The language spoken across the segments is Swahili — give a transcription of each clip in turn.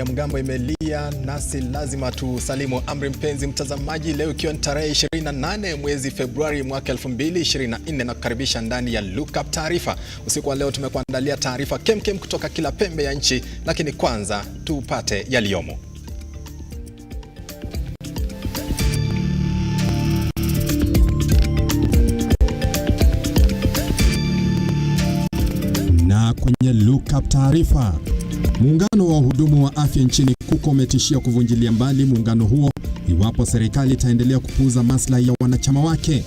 ya mgambo imelia, nasi lazima tusalimu amri mpenzi mtazamaji. Leo ikiwa ni tarehe 28 mwezi Februari mwaka 2024 na kukaribisha ndani ya Lookuptv Taarifa. Usiku wa leo tumekuandalia taarifa kemkem kutoka kila pembe ya nchi, lakini kwanza tupate yaliyomo. Na kwenye Lookuptv Taarifa, muungano wa wahudumu wa afya nchini KUKO umetishia kuvunjilia mbali muungano huo iwapo serikali itaendelea kupuuza maslahi ya wanachama wake.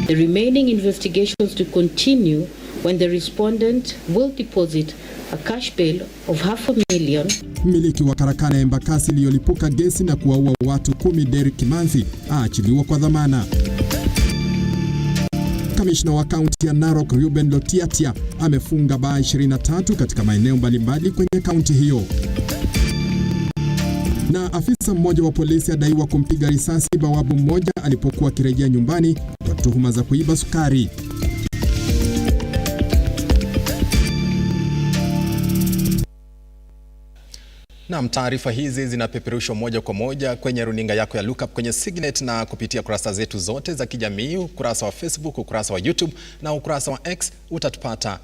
The remaining investigations to continue when the respondent will deposit a cash bail of $500,000. Mmiliki wa karakana ya Embakasi iliyolipuka gesi na kuwaua watu 10 Derek Kimanzi aachiliwa kwa dhamana. Kamishna wa kaunti ya Narok Ruben Lotiatia amefunga baa 23 katika maeneo mbalimbali kwenye kaunti hiyo. Na afisa mmoja wa polisi adaiwa kumpiga risasi bawabu mmoja alipokuwa akirejea nyumbani kwa tuhuma za kuiba sukari. Na taarifa hizi zinapeperushwa moja kwa moja kwenye runinga yako ya Lookup kwenye Signet na kupitia kurasa zetu zote za kijamii, ukurasa wa Facebook, ukurasa wa YouTube na ukurasa wa X. Utatupata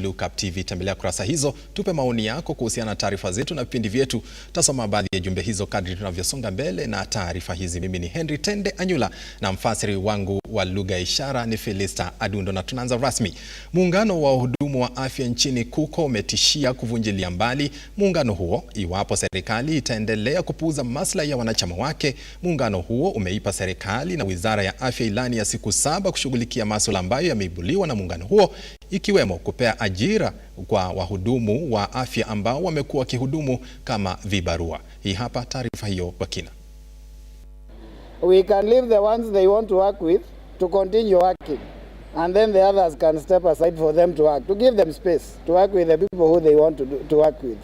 @Lookuptv. Tembelea kurasa hizo, tupe maoni yako kuhusiana na taarifa zetu na vipindi vyetu. Tasoma baadhi ya jumbe hizo kadri tunavyosonga mbele na taarifa hizi. Mimi ni Henry Tende Anyula na mfasiri wangu wa lugha ishara ni Felista Adundo, na tunaanza rasmi. Muungano wa wahudumu wa afya nchini KUKO umetishia kuvunjilia mbali muungano huo iwapo serikali itaendelea kupuuza maslahi ya wanachama wake. Muungano huo umeipa serikali na Wizara ya Afya ilani ya siku 7 kushughulikia masuala ambayo yameibuliwa na muungano huo, ikiwemo kupea ajira kwa wahudumu wa afya ambao wamekuwa wakihudumu kama vibarua. Hii hapa taarifa hiyo kwa kina. We can leave the ones they want to work with to continue working, and then the others can step aside for them to work, to give them space to work with the people who they want to work with.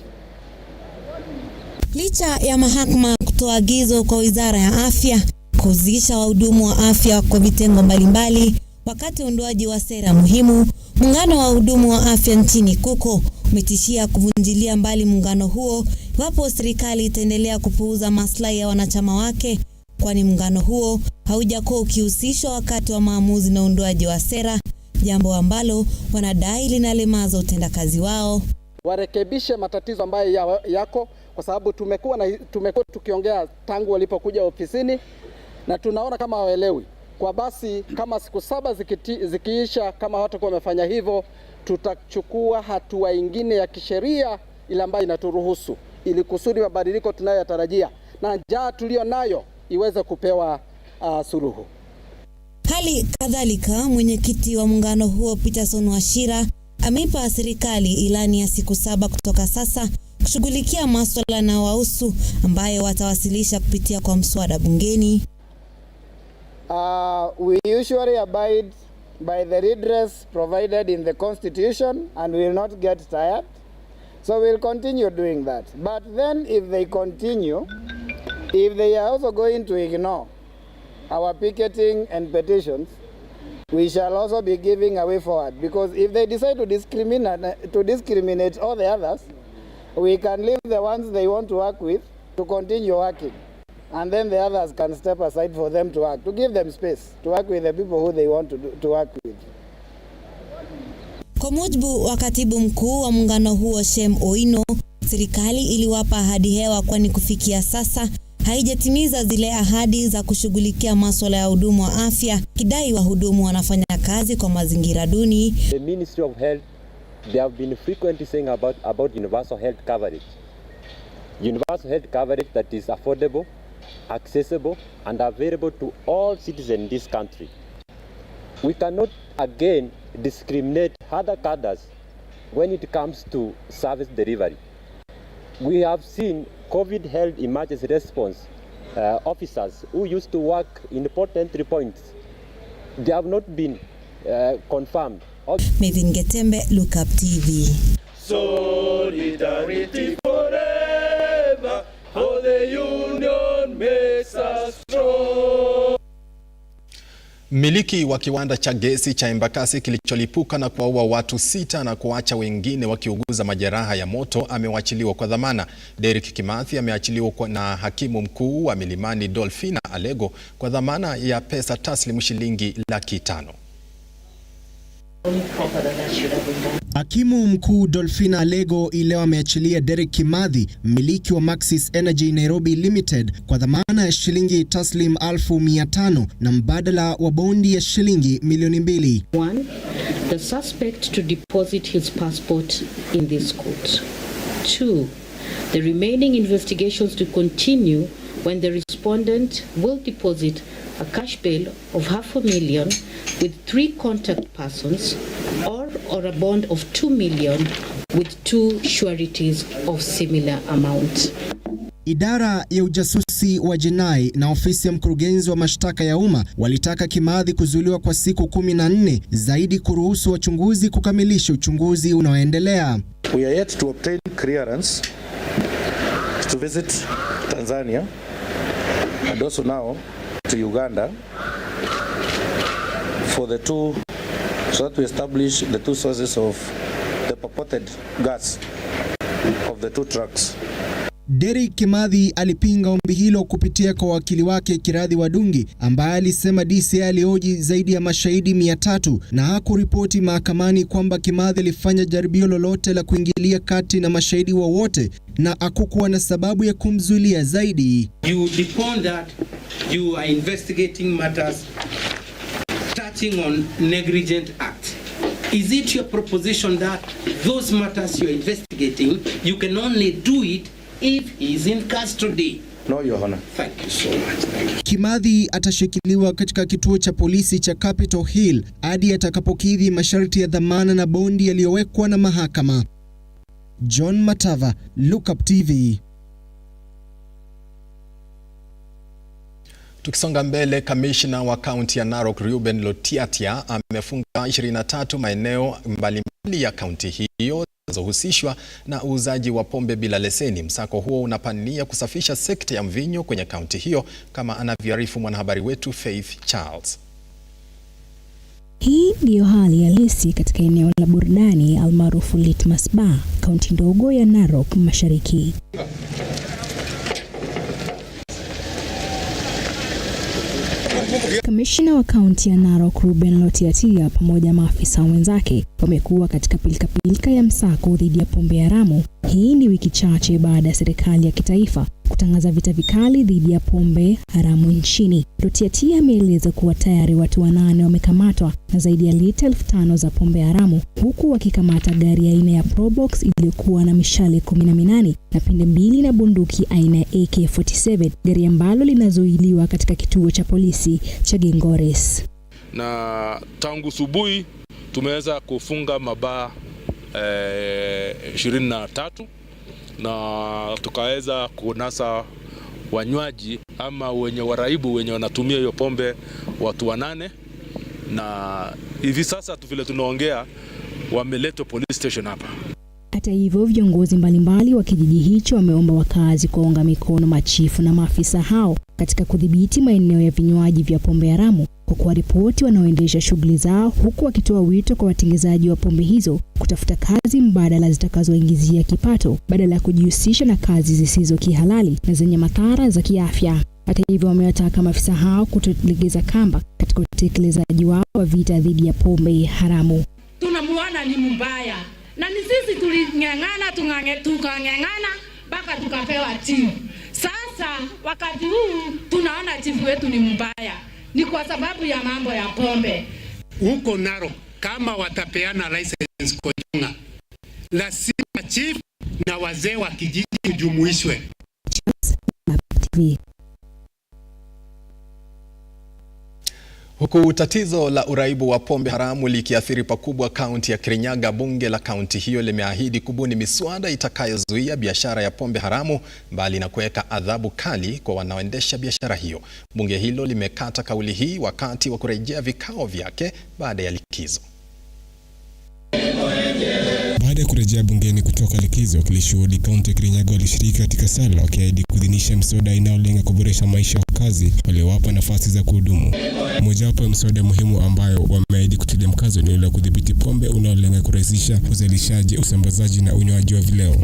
Licha ya mahakama kutoa agizo kwa Wizara ya Afya kuhusisha wahudumu wa afya kwa vitengo mbalimbali wakati uondoaji wa sera muhimu, muungano wa wahudumu wa afya nchini KUKO umetishia kuvunjilia mbali muungano huo iwapo serikali itaendelea kupuuza maslahi ya wanachama wake, kwani muungano huo haujakuwa ukihusishwa wakati wa maamuzi na uondoaji wa sera, jambo ambalo wanadai linalemaza utendakazi wao. Warekebishe matatizo ambayo yako, kwa sababu tumekuwa tukiongea tangu walipokuja ofisini na tunaona kama hawaelewi. Kwa basi kama siku 7 zikiisha, kama hawatakuwa wamefanya hivyo, tutachukua hatua nyingine ya kisheria ile ambayo inaturuhusu, ili kusudi mabadiliko tunayotarajia na njaa tulio nayo iweze kupewa suluhu. Hali kadhalika, mwenyekiti wa muungano huo Peterson Washira ameipa serikali ilani ya siku 7 kutoka sasa kushughulikia masuala na wahusu ambayo watawasilisha kupitia kwa mswada bungeni. We usually abide by the redress provided in the Constitution and will not get tired. So we'll continue doing that. But then if they are also going to ignore our picketing and petitions, we shall also be giving a way forward. Because if they decide to discriminate all the others, we can leave the ones they want to work with to continue working, and then the others can step aside for them to work, to give them space to work with the people who they want to work with. Kwa mujibu wa katibu mkuu wa muungano huo Shem Oino, serikali iliwapa ahadi hewa, kwani kufikia sasa haijatimiza zile ahadi za kushughulikia masuala ya hudumu wa afya, kidai wahudumu wanafanya kazi kwa mazingira duni. The Ministry of Health, they have been frequently saying about universal health coverage. Universal health coverage that is affordable, accessible and available to all citizens in this country. We cannot again discriminate other cadres when it comes to service delivery. We have seen COVID health emergency response officers who used to work in important entry points. They have not been confirmed. Mevin Getembe, Lookuptv. Solidarity forever, how the union makes us strong. Mmiliki wa kiwanda cha gesi cha Embakasi kilicholipuka na kuwaua watu 6 na kuacha wengine wakiuguza majeraha ya moto amewachiliwa kwa dhamana. Derek Kimathi ameachiliwa na hakimu mkuu wa Milimani Dolphina Alego kwa dhamana ya pesa taslimu shilingi $500,000. Hakimu mkuu Dolphina Alego leo ameachilia Derek Kimathi, mmiliki wa Maxis Energy Nairobi Limited, kwa dhamana ya shilingi taslim 500,000 na mbadala wa bondi ya shilingi milioni 2. 1. The suspect to deposit his passport in this court. 2. The remaining investigations to continue when the respondent will deposit a cash bail of $500,000 with 3 contact persons or a bond of $2 million with 2 sureties of similar amount. Idara ya ujasusi wa jinai na ofisi ya mkurugenzi wa mashtaka ya umma walitaka Kimathi kuzuiliwa kwa siku 14 zaidi kuruhusu wachunguzi kukamilisha uchunguzi unaoendelea. We are yet to obtain clearance to visit Tanzania and also now to Uganda for the two, so that we establish the 2 sources of the purported gas of the 2 trucks. Derek Kimathi alipinga ombi hilo kupitia kwa wakili wake Kiradhi Wadungi, ambaye alisema DCI alioji zaidi ya mashahidi 300 na hakuripoti mahakamani kwamba Kimathi alifanya jaribio lolote la kuingilia kati na mashahidi wowote na hakukuwa na sababu ya kumzuilia zaidi. You depend that you are investigating matters touching on negligent act. Is it your proposition that those matters you are investigating, you can only do it if he is in custody? No, Your Honor. Thank you so much. Kimathi atashikiliwa katika kituo cha polisi cha Capitol Hill hadi atakapokidhi masharti ya dhamana na bondi yaliyowekwa na mahakama. John Matava, Lookuptv. Tukisonga mbele, kamishna wa kaunti ya Narok Reuben Lotiatia amefunga 23 maeneo mbalimbali ya kaunti hiyo zinazohusishwa na uuzaji wa pombe bila leseni. Msako huo unapania kusafisha sekta ya mvinyo kwenye kaunti hiyo, kama anavyoarifu mwanahabari wetu Faith Charles. Hii ndiyo hali halisi katika eneo la burudani almaarufu Litmas Bar, kaunti ndogo ya Narok Mashariki. Kamishna wa kaunti ya Narok Reuben Lotiatia pamoja na maafisa wenzake wamekuwa katika pilika ya msako dhidi ya pombe haramu. Hii ni wiki chache baada ya serikali ya kitaifa kutangaza vita vikali dhidi ya pombe haramu nchini. Lotiatia ameeleza kuwa tayari watu 8 wamekamatwa na zaidi ya lita 5,000 za pombe haramu, huku wakikamata gari aina ya Probox iliyokuwa na mishale 18 na pinde 2 na bunduki aina ya AK-47, gari ambalo linazuiliwa katika kituo cha polisi cha Gingores. Na tangu subuhi tumeweza kufunga mabaa 23 na tukaweza kunasa wanywaji ama wenye waraibu wenye wanatumia hiyo pombe watu 8, na hivi sasa vile tunaongea wameletwa police station hapa. Hata hivyo, viongozi mbalimbali wa kijiji hicho wameomba wakazi kuunga mikono machifu na maafisa hao katika kudhibiti maeneo ya vinywaji vya pombe haramu kwa kuwaripoti wanaoendesha shughuli zao, huku wakitoa wito kwa watengenezaji wa pombe hizo kutafuta kazi mbadala zitakazoingizia kipato badala ya kujihusisha na kazi zisizo kihalali na zenye madhara za kiafya. Hata hivyo, wamewataka maafisa hao kutolegeza kamba katika utekelezaji wao wa vita dhidi ya pombe haramu. Tunamuona ni mbaya, na ni sisi tuling'ang'ana tukang'ang'ana mpaka tukapewa timu. Sasa wakati huu tunaona chifu wetu ni mbaya, ni kwa sababu ya mambo ya pombe. Huko Narok kama watapeana license kwa Jonga, lazima chief na wazee wa kijiji ujumuishwe. Huku tatizo la uraibu wa pombe haramu likiathiri pakubwa kaunti ya Kirinyaga, bunge la kaunti hiyo limeahidi kubuni miswada itakayozuia biashara ya pombe haramu, mbali na kuweka adhabu kali kwa wanaoendesha biashara hiyo. Bunge hilo limekata kauli hii wakati wa kurejea vikao vyake baada ya likizo. Baada ya kurejea bungeni kutoka likizo, wakilishi wa kaunti ya Kirinyaga walishiriki katika sala wakiahidi kuidhinisha mswada inayolenga kuboresha maisha kazi waliowapa nafasi za kuhudumu. Mojawapo ya mswada muhimu ambayo wameahidi kutilia mkazo ni ile kudhibiti pombe unaolenga kurahisisha uzalishaji, usambazaji na unywaji wa vileo.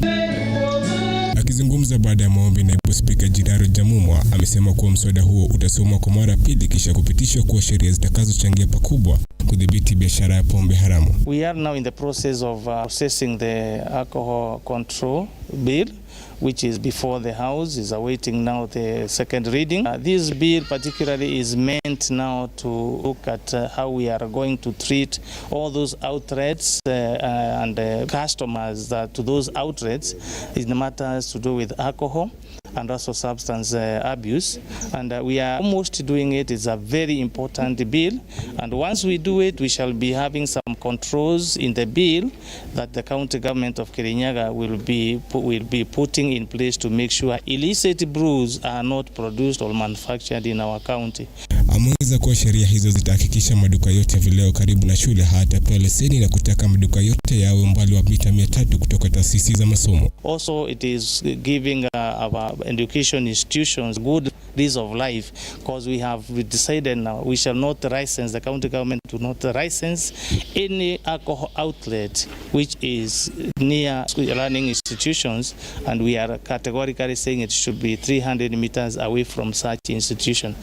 Akizungumza baada ya maombi, naibu spika Jidaro Jamumwa amesema kuwa mswada huo utasomwa kwa mara pili kisha kupitishwa kuwa sheria zitakazochangia pakubwa kudhibiti biashara ya pombe haramu. We are now in the process of processing the alcohol control bill, which is before the House, is awaiting now the second reading. This bill particularly is meant now to look at how we are going to treat all those outlets and customers to those outlets in the matters to do with alcohol and also substance abuse. And we are almost doing it. It's a very important bill. And once we do it, we shall be having some controls in the bill that the county government of Kirinyaga will be putting in place to make sure illicit brews are not produced or manufactured in our county. Ameongeza kuwa sheria hizo zitahakikisha maduka yote ya vileo karibu na shule hatapewa leseni na kutaka maduka yote yawe umbali wa mita 300 kutoka taasisi za masomo. Also, it is giving our education institutions good lease of life, because we have decided now we shall not license, the county government do not license any alcohol outlet which is near learning institutions, and we are categorically saying it should be 300 meters away from such institution.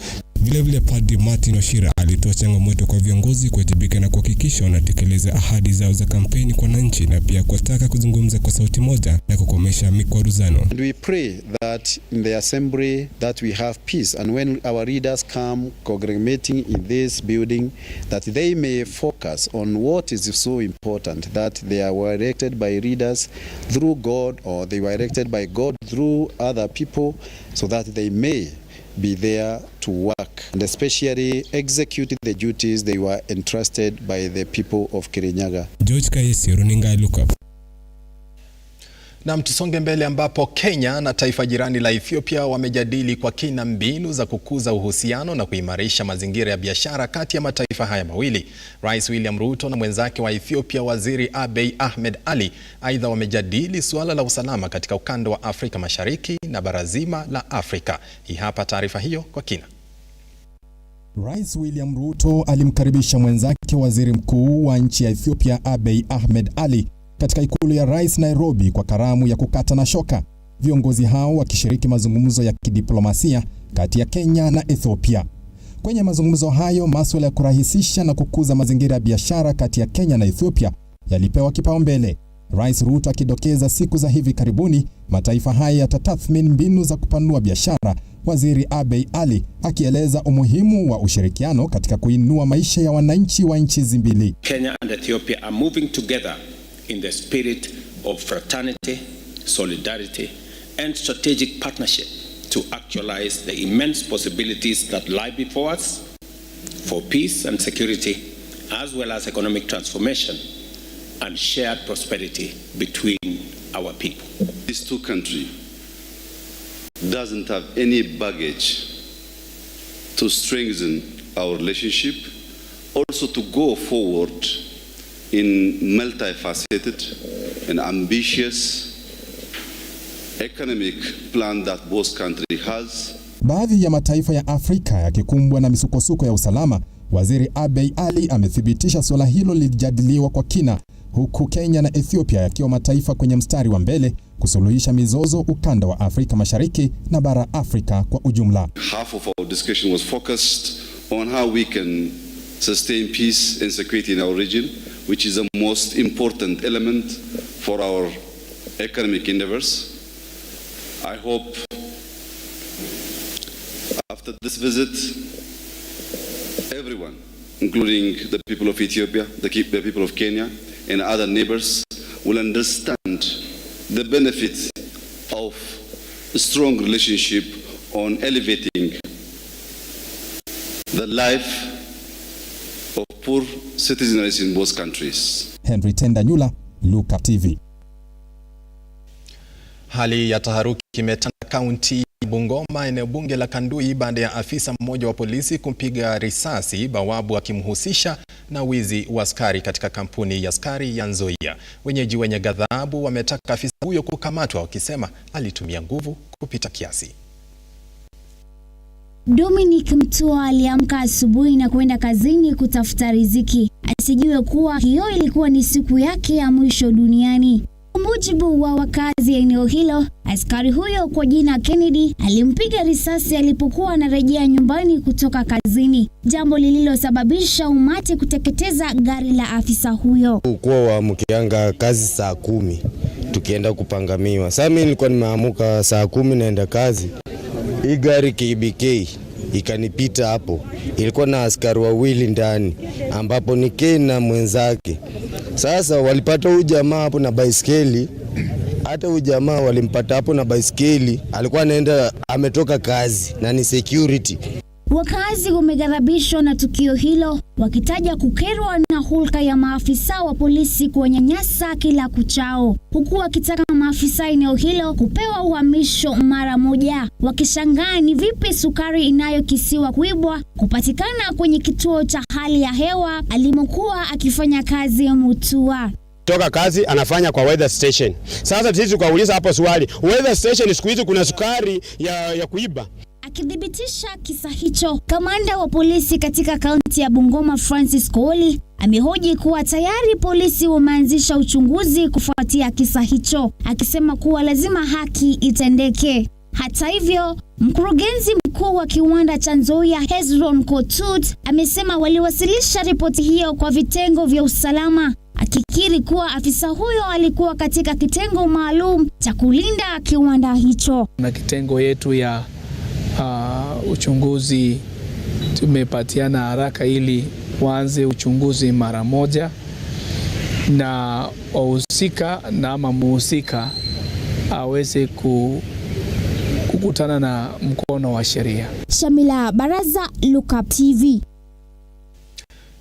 Vilevile Padri Martin Oshira alitoa changamoto kwa viongozi kuwajibika na kuhakikisha wanatekeleza ahadi zao za kampeni kwa wananchi na pia kuwataka kuzungumza kwa sauti moja na kukomesha mikwaruzano. And we pray that in the assembly that we have peace, and when our leaders come congregating in this building, that they may focus on what is so important, that they are elected by leaders through God, or they were elected by God through other people, so that they may be there to work and especially execute the duties they were entrusted by the people of Kirinyaga. George Kayesi, runinga Lookuptv. Na tusonge mbele ambapo Kenya na taifa jirani la Ethiopia wamejadili kwa kina mbinu za kukuza uhusiano na kuimarisha mazingira ya biashara kati ya mataifa haya mawili. Rais William RUTO na mwenzake wa Ethiopia Waziri Abiy Ahmed Ali aidha wamejadili suala la usalama katika ukanda wa Afrika Mashariki na bara zima la Afrika. Hii hapa taarifa hiyo kwa kina. Rais William RUTO alimkaribisha mwenzake Waziri Mkuu wa nchi ya Ethiopia Abiy Ahmed Ali katika ikulu ya rais Nairobi kwa karamu ya kukata na shoka, viongozi hao wakishiriki mazungumzo ya kidiplomasia kati ya Kenya na Ethiopia. Kwenye mazungumzo hayo, masuala ya kurahisisha na kukuza mazingira ya biashara kati ya Kenya na Ethiopia yalipewa kipaumbele. Rais RUTO akidokeza siku za hivi karibuni mataifa haya yatatathmini mbinu za kupanua biashara, Waziri Abiy Ali akieleza umuhimu wa ushirikiano katika kuinua maisha ya wananchi wa nchi hizi mbili. Kenya and Ethiopia are moving together in the spirit of fraternity, solidarity, and strategic partnership to actualize the immense possibilities that lie before us for peace and security, as well as economic transformation and shared prosperity between our people. These two countries doesn't have any baggage to strengthen our relationship, also to go forward in multifaceted and ambitious economic plan that both countries has. Baadhi ya mataifa ya Afrika yakikumbwa na misukosuko ya usalama, Waziri Abiy Ali amethibitisha suala hilo lilijadiliwa kwa kina, huku Kenya na Ethiopia yakiwa mataifa kwenye mstari wa mbele kusuluhisha mizozo ukanda wa Afrika Mashariki na bara Afrika kwa ujumla. Half of our discussion was focused on how we can sustain peace and security in our region, which is the most important element for our economic endeavors. I hope after this visit, everyone, including the people of Ethiopia, the people of Kenya, and other neighbors, will understand the benefits of a strong relationship on elevating the life of poor citizens in both countries. Henry Tendanyula, Lookuptv. Hali ya taharuki imetanda kaunti ya Bungoma, eneo bunge la Kandui, baada ya afisa mmoja wa polisi kumpiga risasi bawabu akimhusisha na wizi wa askari katika kampuni ya askari ya Nzoia. Wenyeji wenye ghadhabu wametaka afisa huyo kukamatwa wakisema alitumia nguvu kupita kiasi. Dominic Mtua aliamka asubuhi na kwenda kazini kutafuta riziki. Asijue kuwa hiyo ilikuwa ni siku yake ya mwisho duniani. Kwa mujibu wa wakazi eneo hilo, askari huyo kwa jina Kennedy alimpiga risasi alipokuwa anarejea nyumbani kutoka kazini, jambo lililosababisha umati kuteketeza gari la afisa huyo. Kwa waamkianga kazi saa 10 tukienda kupangamiwa. Sasa mimi nilikuwa nimeamuka saa 10 naenda kazi. Hii gari KBK ikanipita hapo. Ilikuwa na askari wawili ndani ambapo ni Ken na mwenzake. Sasa walipata huyu jamaa hapo na baiskeli. Hata huyu jamaa walimpata hapo na baiskeli. Alikuwa anaenda ametoka kazi na ni security. Wakazi wameghadhabishwa na tukio hilo, wakitaja kukerwa na hulka ya maafisa wa polisi kuwanyanyasa kila kuchao, huku wakitaka maafisa eneo hilo kupewa uhamisho mara moja, wakishangaa ni vipi sukari inayokisiwa kuibwa kupatikana kwenye kituo cha hali ya hewa alimokuwa akifanya kazi ya Mutua. Toka kazi anafanya kwa weather station. Sasa sisi tukauliza hapo swali, weather station siku hizi kuna sukari ya kuiba? Akidhibitisha kisa hicho, kamanda wa polisi katika kaunti ya Bungoma Francis Kooli amehoji kuwa tayari polisi wameanzisha uchunguzi kufuatia kisa hicho, akisema kuwa lazima haki itendeke. Hata hivyo, mkurugenzi mkuu wa kiwanda cha Nzoia Hezron Kotut amesema waliwasilisha ripoti hiyo kwa vitengo vya usalama, akikiri kuwa afisa huyo alikuwa katika kitengo maalum cha kulinda kiwanda hicho. Na kitengo yetu ya uchunguzi tumepatiana haraka ili waanze uchunguzi mara moja, na wahusika na ama muhusika aweze kukutana na mkono wa sheria. Shamila Baraza, Lookuptv.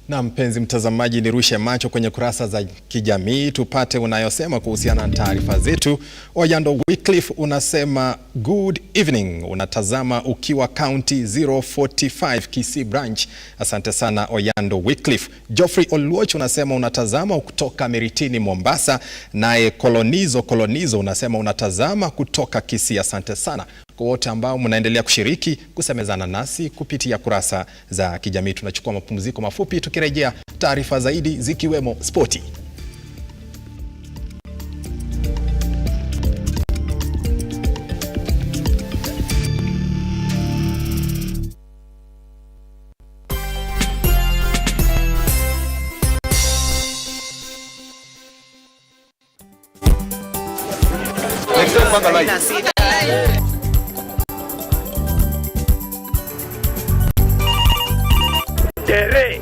Na mpenzi mtazamaji, nirushe macho kwenye kurasa za kijamii tupate unayosema kuhusiana na taarifa zetu. Oyando Wycliffe unasema good evening, unatazama ukiwa county 045 Kisii branch. Asante sana Oyando Wycliffe. Geoffrey Oluoch unasema unatazama kutoka Miritini Mombasa. Naye Kolonizo unasema unatazama kutoka Kisii. Asante sana kwa wote ambao mnaendelea kushiriki kusemezana nasi kupitia kurasa za kijamii. Tunachukua mapumziko mafupi, tukirejea taarifa zaidi zikiwemo spoti.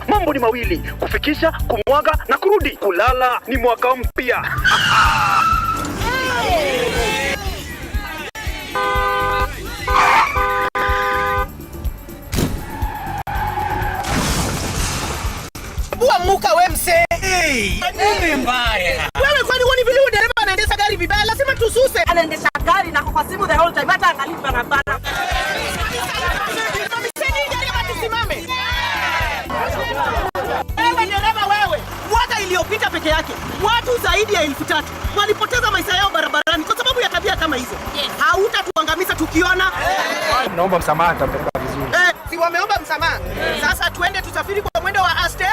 Mambo ni mawili, kufikisha, kumwaga na kurudi. Kulala ni mwaka mpya. Muka we mse. Nini mbaya? Wewe kwani wani vile dereva anaendesha gari vibaya? Lazima tususe. Anaendesha gari na kwa simu the whole time, hata angalia barabara. Iliyopita peke yake watu zaidi ya 3,000 walipoteza maisha yao barabarani kwa sababu ya tabia kama hizo. Hautatuangamiza tukiona. Naomba msamaha, tutapeleka vizuri. Si wameomba msamaha. Sasa tuende tusafiri kwa mwendo wa aste.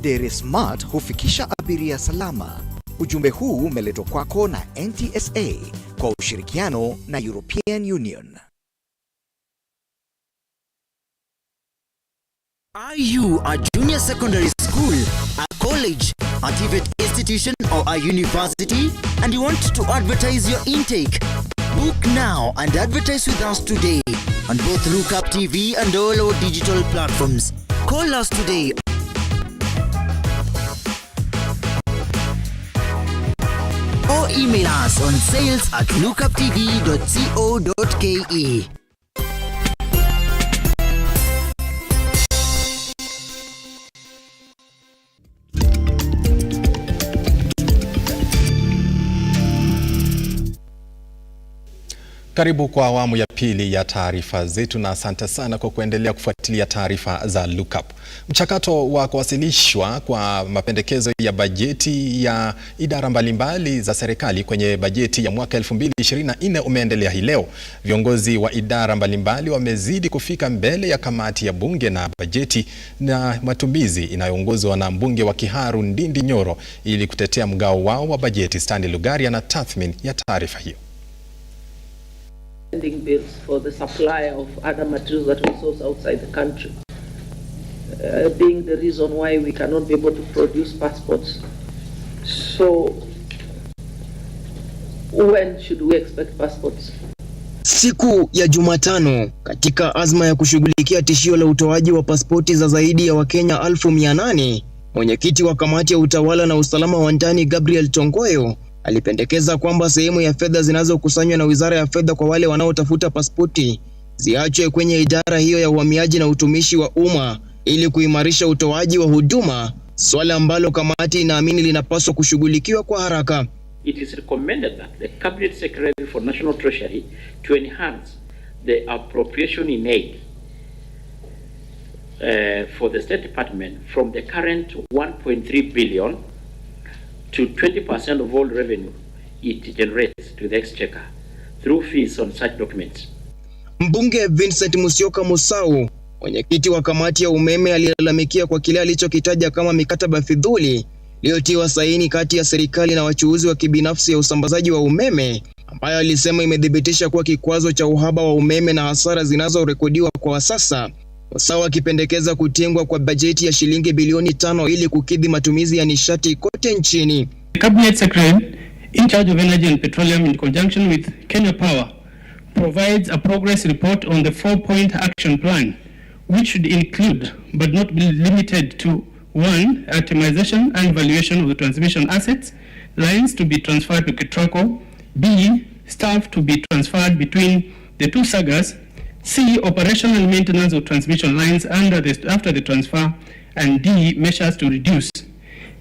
Dere Smart hufikisha abiria salama. Ujumbe huu umeletwa kwako na NTSA kwa ushirikiano na European Union. Are you a junior secondary school, a college, a TVET institution or a university and you want to advertise your intake? Book now and advertise with us today on both Lookuptv and all our digital platforms. Call us today or email us on sales@lookuptv.co.ke. Karibu kwa awamu ya pili ya taarifa zetu na asante sana kwa kuendelea kufuatilia taarifa za Lookup. Mchakato wa kuwasilishwa kwa mapendekezo ya bajeti ya idara mbalimbali za serikali kwenye bajeti ya mwaka 2024 umeendelea hii leo. Viongozi wa idara mbalimbali wamezidi kufika mbele ya kamati ya bunge na bajeti na matumizi inayoongozwa na mbunge wa Kiharu Ndindi Nyoro ili kutetea mgao wao wa bajeti. Stanley Lugaria na tathmini ya taarifa hiyo. Bills for the supply of other materials that we source outside the country, being the reason why we cannot be able to produce passports. So, when should we expect passports? Siku ya Jumatano, katika azma ya kushughulikia tishio la utoaji wa pasipoti za zaidi ya Wakenya 800,000, mwenyekiti wa kamati ya utawala na usalama wa ndani Gabriel Tongoyo alipendekeza kwamba sehemu ya fedha zinazokusanywa na Wizara ya Fedha kwa wale wanaotafuta pasipoti ziachwe kwenye idara hiyo ya uhamiaji na utumishi wa umma ili kuimarisha utoaji wa huduma, swala ambalo kamati inaamini linapaswa kushughulikiwa kwa haraka. It is recommended that the Cabinet Secretary for National Treasury to enhance the appropriation in aid for the State Department from the current 1.3 billion to 20% of all revenue it generates to the exchequer through fees on such documents. Mbunge Vincent Musyoka Musau, mwenyekiti wa kamati ya umeme, alilalamikia kwa kile alichokitaja kama mikataba fidhuli iliyotiwa saini kati ya serikali na wachuuzi wa kibinafsi ya usambazaji wa umeme, ambayo alisema imedhibitisha kuwa kikwazo cha uhaba wa umeme na hasara zinazorekodiwa kwa sasa. Musau akipendekeza kutengwa kwa bajeti ya shilingi bilioni 5 ili kukidhi matumizi ya nishati kote nchini. The Cabinet Secretary in charge of energy and petroleum in conjunction with Kenya Power provides a progress report on the 4-point action plan, which should include but not be limited to 1. Optimization and valuation of the transmission assets, lines to be transferred to Kitraco, B. Staff to be transferred between the two sagas, C. Operational maintenance of transmission lines after the transfer, and D. Measures to reduce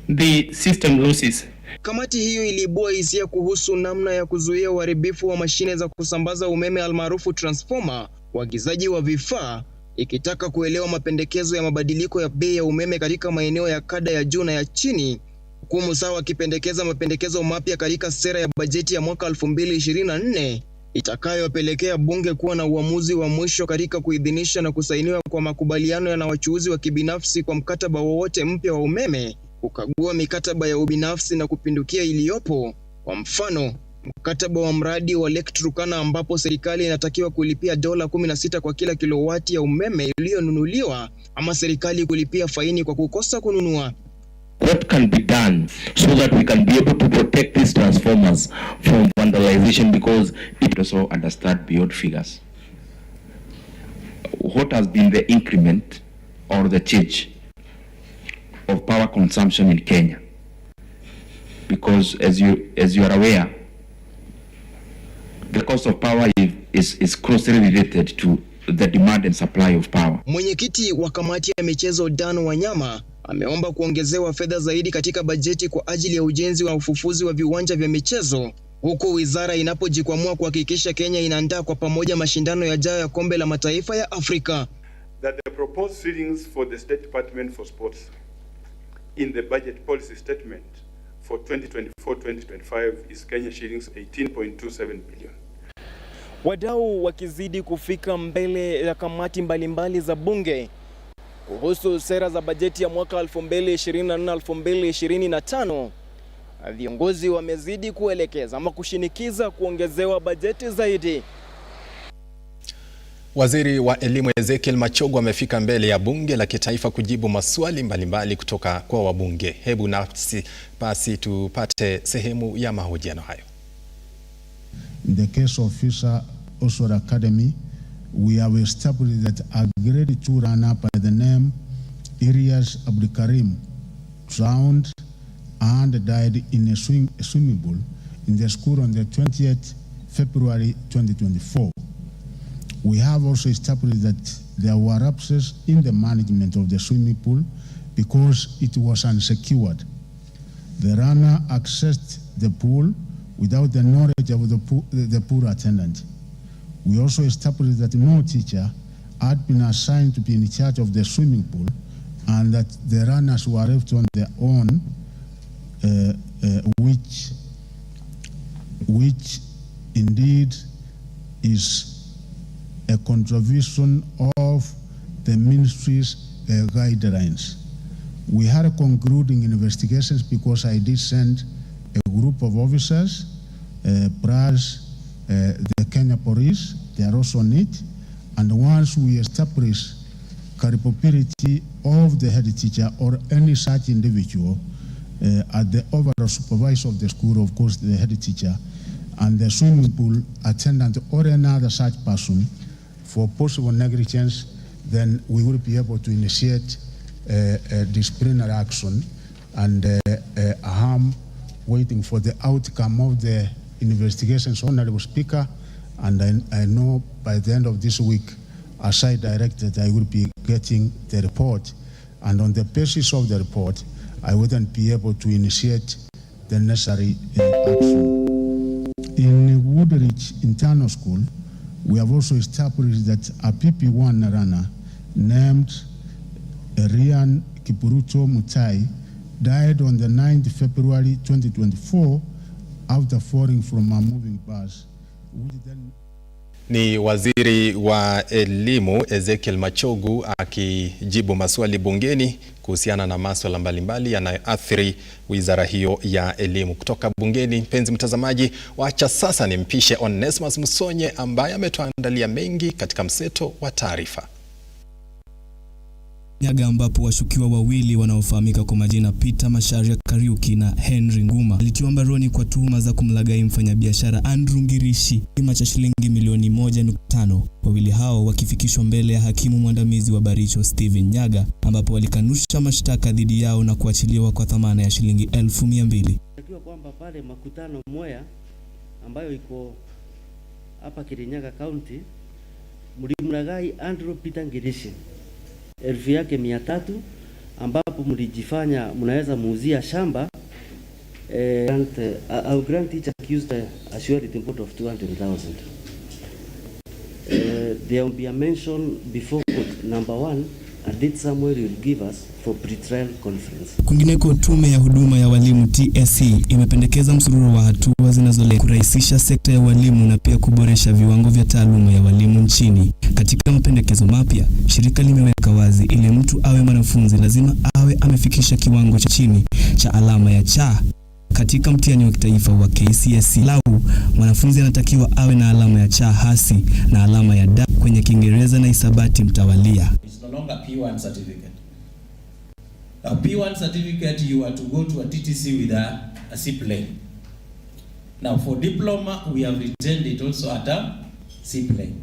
the system losses. Kamati hiyo iliibua hisia kuhusu namna ya kuzuia uharibifu wa mashine za kusambaza umeme almaarufu transformer, uagizaji wa vifaa, ikitaka kuelewa mapendekezo ya mabadiliko ya bei ya umeme katika maeneo ya kada ya juu na ya chini, huku Musau akipendekeza mapendekezo mapya katika sera ya bajeti ya mwaka 2024 itakayopelekea bunge kuwa na uamuzi wa mwisho katika kuidhinisha na kusainiwa kwa makubaliano na wachuuzi wa kibinafsi kwa mkataba wowote mpya wa umeme, kukagua mikataba ya ubinafsi na kupindukia iliyopo. Kwa mfano, mkataba wa mradi wa Lake Turkana ambapo serikali inatakiwa kulipia $16 kwa kila kilowati ya umeme iliyonunuliwa, ama serikali kulipia faini kwa kukosa kununua. What can be done so that we can be able to protect these transformers from vandalization, because it also understand beyond figures. What has been the increment or the change of power consumption in Kenya? Because as you are aware, the cost of power is closely related to the demand and supply of power. Mwenyekiti wa kamati ya michezo Dan Wanyama ameomba kuongezewa fedha zaidi katika bajeti kwa ajili ya ujenzi wa ufufuzi wa viwanja vya michezo, huku wizara inapojikwamua kuhakikisha Kenya inaandaa kwa pamoja mashindano yajayo ya kombe la mataifa ya Afrika. That the proposed ceilings for the State Department for Sports in the budget policy statement for 2024-2025 is Kenya shillings 18.27 billion. Wadau wakizidi kufika mbele ya kamati mbalimbali za bunge kuhusu sera za bajeti ya mwaka 2024-2025, viongozi wamezidi kuelekeza ama kushinikiza kuongezewa bajeti zaidi. Waziri wa elimu Ezekiel Machogu amefika mbele ya bunge la kitaifa kujibu maswali mbalimbali kutoka kwa wabunge. Hebu basi tupate sehemu ya mahojiano hayo. In the case of Fisher Oswald Academy, we have established that a grade 2 runner by the name Irias Abdulkarim drowned and died in a swimming pool in the school on the 20th February 2024. We have also established that there were lapses in the management of the swimming pool because it was unsecured. The runner accessed the pool without the knowledge of the pool attendant. We also established that no teacher had been assigned to be in charge of the swimming pool and that the runners were left on their own, which indeed is a contravention of the ministry's guidelines. We had concluding investigations because I did send a group of officers, plus the Kenya Police. They are also on it. And once we establish culpability of the head teacher or any such individual at the overall supervisor of the school, of course the head teacher, and the swimming pool attendant or another such person for possible negligence, then we will be able to initiate a disciplinary action and a harm waiting for the outcome of the investigations. Honorable Speaker, and I know by the end of this week, as I directed, I will be getting the report, and on the basis of the report, I will then be able to initiate the necessary action. In Woodridge Internal School, we have also established that a PP1 runner named Rian Kipuruto Mutai died on the 9th February 2024 after falling from a moving bus. Ni waziri wa elimu Ezekiel Machogu akijibu maswali bungeni kuhusiana na masuala mbalimbali yanayoathiri wizara hiyo ya elimu. Kutoka bungeni, mpenzi mtazamaji, wacha sasa nimpishe Onesmus Musonye ambaye ametuandalia mengi katika mseto wa taarifa. Nyaga ambapo washukiwa wawili wanaofahamika kwa majina Peter Masharia Kariuki na Henry Nguma walitiwa mbaroni kwa tuhuma za kumlaghai mfanyabiashara Andrew Ngirishi kima cha shilingi milioni 1.5. Wawili hao wakifikishwa mbele ya hakimu mwandamizi wa Baricho Steven Nyaga ambapo walikanusha mashtaka dhidi yao na kuachiliwa kwa dhamana ya shilingi 200,000. Najua kwamba pale makutano moya ambayo iko hapa Kirinyaga County mlimlaghai Andrew Peter Ngirishi 1,300 ambapo mlijifanya mnaweza muuzia shamba I'll grant each accused a surety import of 200,000. There will be a mention before court. Number 1, a date somewhere will give us for pre-trial conference. Kwingineko, tume ya huduma ya walimu TSC imependekeza msururu wa hatua zinazolenga kurahisisha sekta ya walimu na pia kuboresha viwango vya taaluma ya walimu nchini. Katika mapendekezo mapya, shirika limeweka wazi ili mtu awe mwanafunzi lazima awe amefikisha kiwango cha chini cha alama ya C katika mtihani wa kitaifa wa KCSE. Lau mwanafunzi anatakiwa awe na alama ya C hasi na alama ya D kwenye Kiingereza na hisabati mtawalia. It's no longer P1 certificate. A P1 certificate, you are to go to a TTC with a C plane. Now for diploma, we have retained it also at a C plane.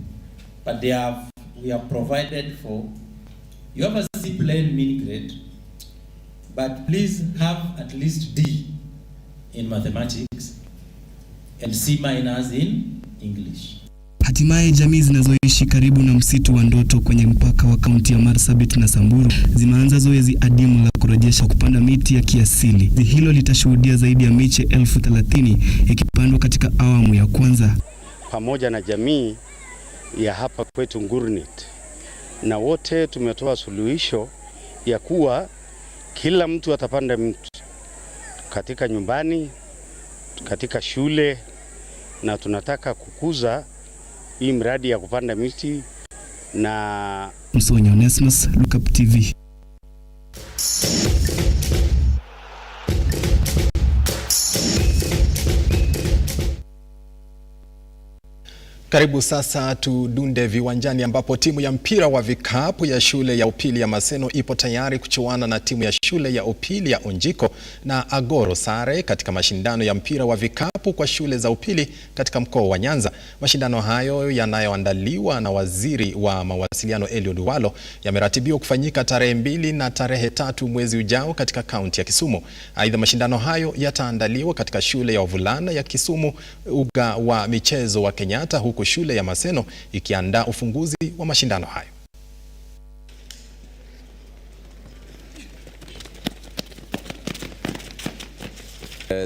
But we have provided for, you have a C plane mean grade, but please have at least D in mathematics and C minus in English. Hatimaye jamii zinazoishi karibu na msitu wa Ndoto kwenye mpaka wa kaunti ya Marsabit na Samburu zimeanza zoezi adimu la kurejesha kupanda miti ya kiasili. Hilo litashuhudia zaidi ya miche 30,000 ikipandwa katika awamu ya kwanza. Pamoja na jamii ya hapa kwetu Ngurnit, na wote tumetoa suluhisho ya kuwa kila mtu atapanda mti katika nyumbani, katika shule, na tunataka kukuza hii mradi ya kupanda miti. Na Msonyo Onesmus, Lookuptv. Karibu sasa tudunde viwanjani ambapo timu ya mpira wa vikapu ya shule ya upili ya Maseno ipo tayari kuchuana na timu ya shule ya upili ya Onjiko na Agoro sare katika mashindano ya mpira wa vikapu kwa shule za upili katika mkoa wa Nyanza. Mashindano hayo yanayoandaliwa na waziri wa mawasiliano Eliud Walo yameratibiwa kufanyika tarehe 2 na tarehe 3 mwezi ujao katika kaunti ya Kisumu. Aidha, mashindano hayo yataandaliwa katika shule ya wavulana ya Kisumu, uga wa michezo wa Kenyatta, huku shule ya Maseno ikiandaa ufunguzi wa mashindano hayo.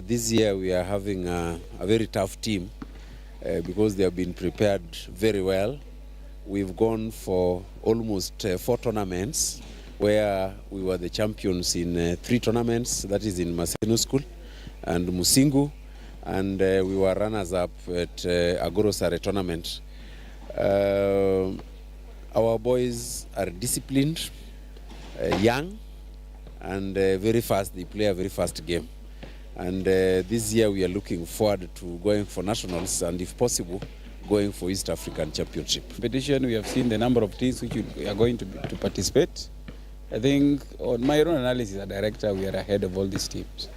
This year we are having a very tough team because they have been prepared very well. We've gone for almost 4 tournaments where we were the champions in 3 tournaments, that is in Maseno School and Musingu, and we were runners-up at Agorosare tournament. Our boys are disciplined, young, and very fast. They play a very fast game. And this year we are looking forward to going for nationals and, if possible, going for East African Championship. Competition, we have seen the number of teams which are going to participate. I think on my own analysis as a director, we are ahead of all these teams.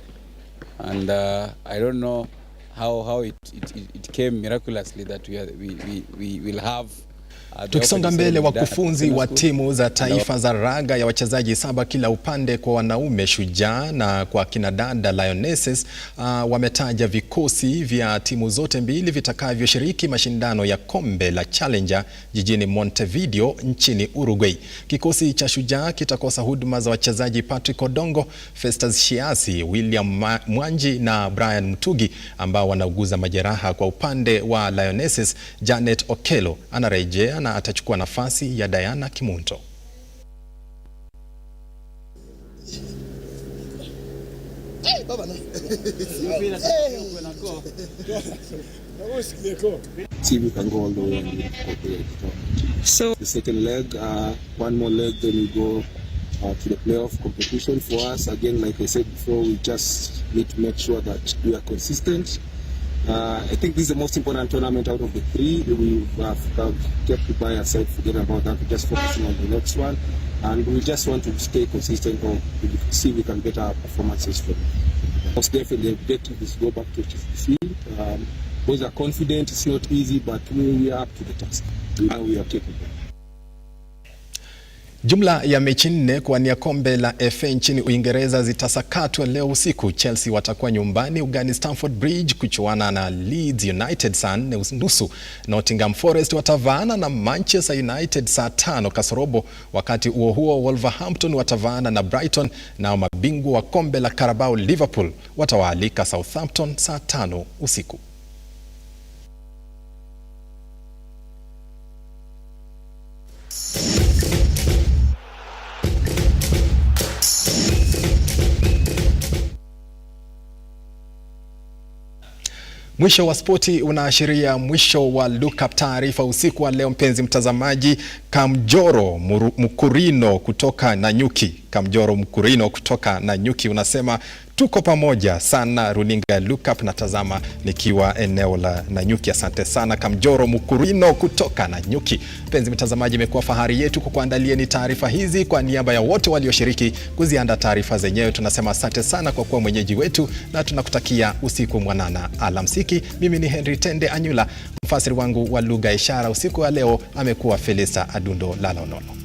And I don't know how it came miraculously that we will have. Tukisonga mbele, wakufunzi wa timu za taifa za raga ya wachezaji 7 kila upande kwa wanaume Shujaa na kwa kinadada Lionesses wametaja vikosi vya timu zote mbili vitakavyoshiriki mashindano ya kombe la Challenger jijini Montevideo nchini Uruguay. Kikosi cha Shujaa kitakosa huduma za wachezaji Patrick Odongo, Festus Shiasi, William Mwanji na Brian Mtugi ambao wanauguza majeraha. Kwa upande wa Lionesses, Janet Okelo anarejea na atachukua nafasi ya Diana Kimunto. See, we can go all the way and the so the second leg, one more leg, then we go to the playoff competition. For us, again, like I said before, we just need to make sure that we are consistent. I think this is the most important tournament out of the 3. We've kept Dubai aside, forget about that. We're just focusing on the next one. And we just want to stay consistent or see if we can get our performances from it. Most definitely, the objective is to go back to HSBC. Boys are confident, it's not easy, but we are up to the task. We know we are capable. Jumla ya mechi 4 kuwania kombe la FA nchini Uingereza zitasakatwa leo usiku. Chelsea watakuwa nyumbani ugani Stamford Bridge kuchuana na Leeds United saa 4 nusu. Nottingham Forest watavaana na Manchester United saa 5 kasorobo. Wakati huo Wolverhampton watavaana na Brighton, na mabingwa wa kombe la Carabao Liverpool watawaalika Southampton saa 5 usiku. Mwisho wa spoti unaashiria mwisho wa Lookup Taarifa usiku wa leo. Mpenzi mtazamaji, Kamjoro Mkurino kutoka Nanyuki. Kamjoro Mkurino kutoka Nanyuki unasema tuko pamoja sana runinga Lookup, natazama nikiwa eneo la Nanyuki. Asante sana Kamjoro Mkurino kutoka Nanyuki. Mpenzi mtazamaji, imekuwa fahari yetu kukuandalia ni taarifa hizi. Kwa niaba ya wote walioshiriki kuziandaa taarifa zenyewe, tunasema asante sana kwa kuwa mwenyeji wetu na tunakutakia usiku mwanana. Alamsiki. Mimi ni Henry Tende Anyula. Mfasiri wangu wa lugha ishara usiku wa leo amekuwa Felisa Adundo Lalonono.